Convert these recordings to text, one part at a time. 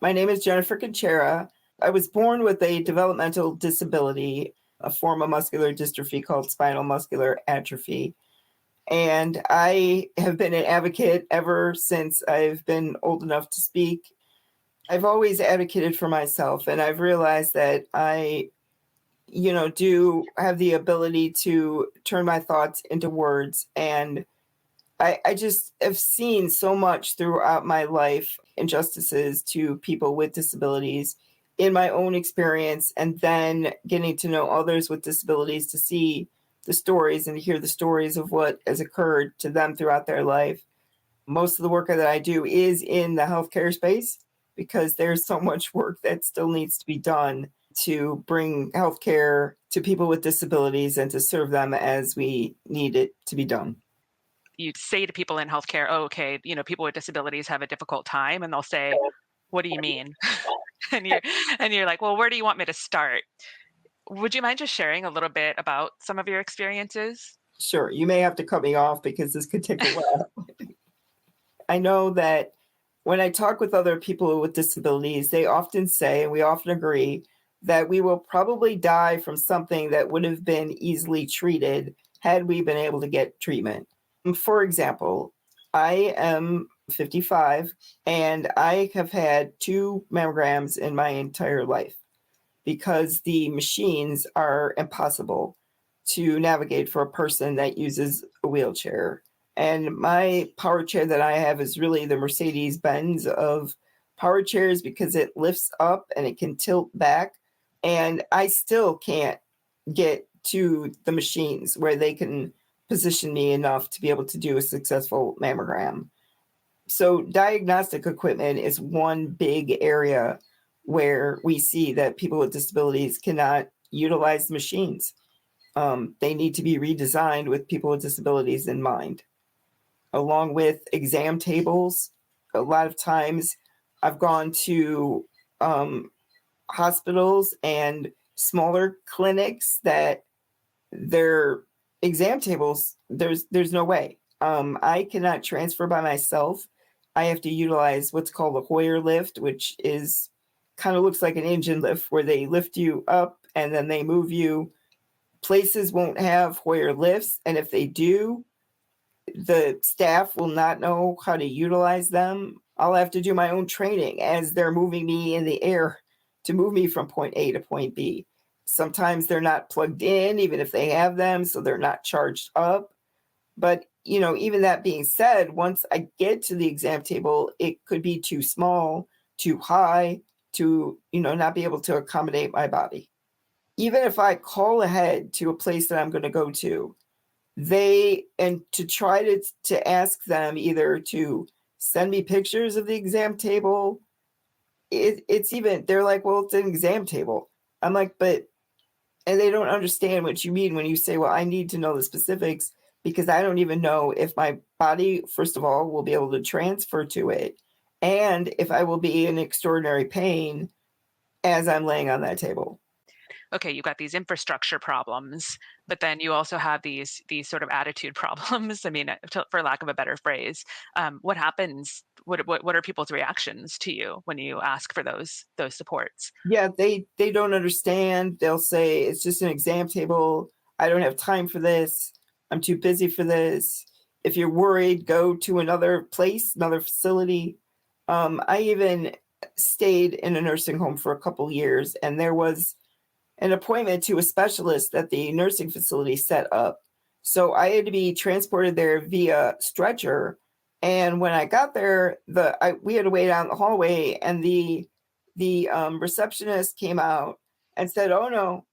My name is Jennifer Kucera. I was born with a developmental disability, a form of muscular dystrophy called spinal muscular atrophy. And I have been an advocate ever since I've been old enough to speak. I've always advocated for myself, and I've realized that I, do have the ability to turn my thoughts into words. And I just have seen so much throughout my life injustices to people with disabilities in my own experience, and then getting to know others with disabilities to see the stories and to hear the stories of what has occurred to them throughout their life. Most of the work that I do is in the healthcare space because there's so much work that still needs to be done to bring healthcare to people with disabilities and to serve them as we need it to be done. You say to people in healthcare, oh, okay, people with disabilities have a difficult time, and they'll say, what do you mean? and you're like, well, where do you want me to start? Would you mind just sharing a little bit about some of your experiences? Sure, you may have to cut me off because this could take a while. I know that when I talk with other people with disabilities, they often say, and we often agree, that we will probably die from something that would have been easily treated had we been able to get treatment. For example, I am 55 and I have had 2 mammograms in my entire life because the machines are impossible to navigate for a person that uses a wheelchair. And my power chair that I have is really the Mercedes Benz of power chairs because it lifts up and it can tilt back. And I still can't get to the machines where they can position me enough to be able to do a successful mammogram. So diagnostic equipment is one big area where we see that people with disabilities cannot utilize the machines. They need to be redesigned with people with disabilities in mind. Along with exam tables, a lot of times I've gone to hospitals and smaller clinics that their exam tables, there's no way. I cannot transfer by myself. I have to utilize what's called a Hoyer lift, which is kind of looks like an engine lift where they lift you up and then they move you. Places won't have Hoyer lifts, and if they do, the staff will not know how to utilize them. I'll have to do my own training as they're moving me in the air to move me from point A to point B. Sometimes they're not plugged in, even if they have them, so they're not charged up. But, even that being said, once I get to the exam table, it could be too small, too high, to, not be able to accommodate my body. Even if I call ahead to a place that I'm going to go to, and to try to ask them either to send me pictures of the exam table, it's even, they're like, well, it's an exam table. I'm like, and they don't understand what you mean when you say, well, I need to know the specifics because I don't even know if my body, first of all, will be able to transfer to it, and if I will be in extraordinary pain as I'm laying on that table. Okay, you've got these infrastructure problems, but then you also have these sort of attitude problems. I mean, for lack of a better phrase, what happens? What are people's reactions to you when you ask for those supports? Yeah, they don't understand. They'll say it's just an exam table. I don't have time for this. I'm too busy for this. If you're worried, go to another place, another facility. I even stayed in a nursing home for a couple years, and there was an appointment to a specialist that the nursing facility set up. So I had to be transported there via stretcher. And when I got there, we had to wait out in the hallway, and the receptionist came out and said, "Oh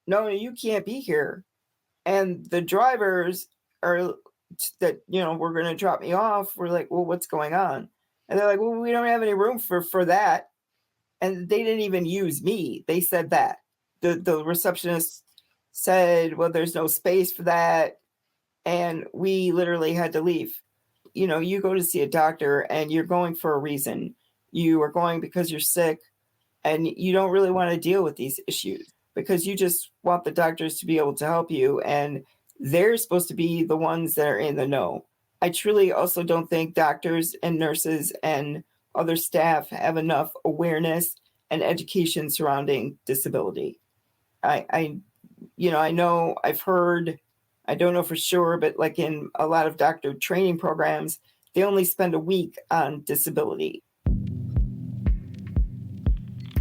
no, you can't be here." And the drivers are that were going to drop me off. We're like, "Well, what's going on?" And they're like, "Well, we don't have any room for that." And they didn't even use me. They said that the receptionist said, "Well, there's no space for that," and we literally had to leave. You go to see a doctor and you're going for a reason. You are going because you're sick, and you don't really want to deal with these issues because you just want the doctors to be able to help you, and they're supposed to be the ones that are in the know. I truly also don't think doctors and nurses and other staff have enough awareness and education surrounding disability. I know I've heard, I don't know for sure, but like in a lot of doctor training programs, they only spend a week on disability.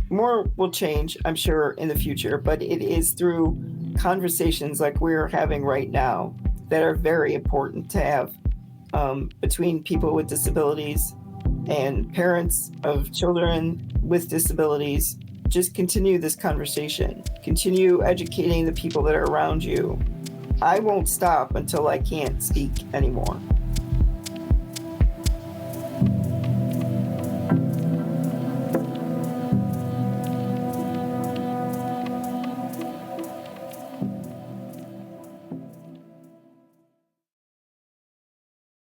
More will change, I'm sure, in the future, but it is through conversations like we're having right now that are very important to have between people with disabilities and parents of children with disabilities. Just continue this conversation, continue educating the people that are around you. I won't stop until I can't speak anymore.